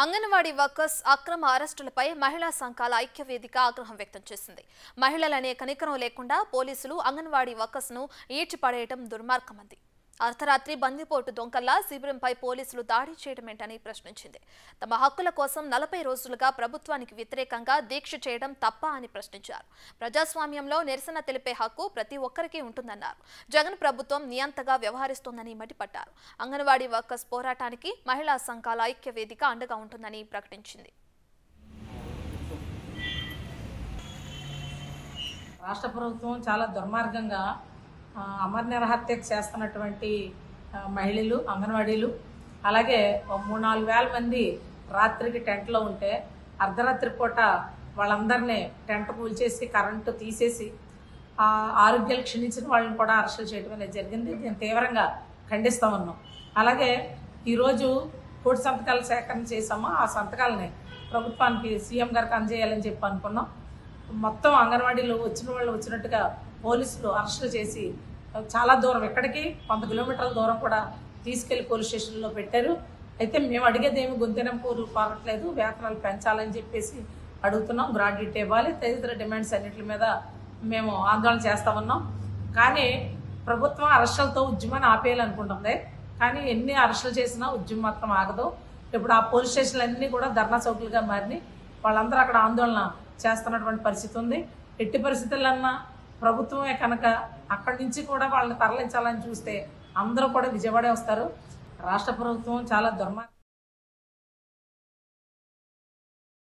Anganwadi workers అక్రమ అరెస్టులపై మహిళా సంఘాల ఐక్యవేదిక ఆగ్రహం వ్యక్తం చేసింది. మహిళలనే కనికరం లేకుండా పోలీసులు అంగన్వాడీ వర్కర్స్ ను ఈడ్చిపడేయడం దుర్మార్గమంది. అర్ధరాత్రి బందిపోటు దొంగల్లా శిబిరంపై పోలీసులు దాడి చేయడమేంటని ప్రశ్నించింది. తమ హక్కుల కోసం 40 రోజులుగా ప్రభుత్వానికి వ్యతిరేకంగా దీక్ష చేయడం తప్ప అని ప్రశ్నించారు. ప్రజాస్వామ్యంలో నిరసన తెలిపే హక్కు ప్రతి ఒక్కరికి ఉంటుందన్నారు. జగన్ ప్రభుత్వం నియంతగా వ్యవహరిస్తోందని మండిపడ్డారు. అంగన్వాడీ వర్కర్స్ పోరాటానికి మహిళా సంఘాల ఐక్యవేదిక అండగా ఉంటుందని ప్రకటించింది. రాష్ట్ర ప్రభుత్వం చాలా దుర్మార్గంగా అమర నిరహత్యకు చేస్తున్నటువంటి మహిళలు అంగన్వాడీలు అలాగే 3-4 వేల మంది రాత్రికి టెంట్లో ఉంటే అర్ధరాత్రి పూట వాళ్ళందరినీ టెంట్ కూల్చేసి కరెంటు తీసేసి ఆరోగ్యాలు క్షీణించిన వాళ్ళని కూడా అరెస్టులు చేయడం అనేది జరిగింది. దీన్ని తీవ్రంగా ఖండిస్తూ ఉన్నాం. అలాగే ఈరోజు కోటి సంతకాలు సేకరణ చేసామో ఆ సంతకాలని ప్రభుత్వానికి సీఎం గారికి అందజేయాలని చెప్పి అనుకున్నాం. మొత్తం అంగన్వాడీలు వచ్చిన వాళ్ళు వచ్చినట్టుగా పోలీసులు అరెస్టులు చేసి చాలా దూరం ఎక్కడికి 100 కిలోమీటర్ల దూరం కూడా తీసుకెళ్లి పోలీస్ స్టేషన్లో పెట్టారు. అయితే మేము అడిగేదేమి గొంతెనంపూరు కోరట్లేదు, వేతనాలు పెంచాలని చెప్పేసి అడుగుతున్నాం, గ్రాడ్యుయేట్ ఇవ్వాలి, తదితర డిమాండ్స్ అన్నింటి మీద మేము ఆందోళన చేస్తూ ఉన్నాం. కానీ ప్రభుత్వం అరెస్టులతో ఉద్యమాన్ని ఆపేయాలనుకుంటుంది. కానీ ఎన్ని అరెస్టులు చేసినా ఉద్యమం మాత్రం ఆగదు. ఇప్పుడు ఆ పోలీస్ స్టేషన్లు అన్నీ కూడా ధర్నా చౌకులుగా మారినాయి. వాళ్ళందరూ అక్కడ ఆందోళన చేస్తున్నటువంటి పరిస్థితి ఉంది. ఎట్టి పరిస్థితులన్నా ప్రభుత్వమే కనుక అక్కడి నుంచి కూడా వాళ్ళని తరలించాలని చూస్తే అందరూ కూడా విజయవాడే వస్తారు. రాష్ట్ర ప్రభుత్వం చాలా దుర్మార్గం.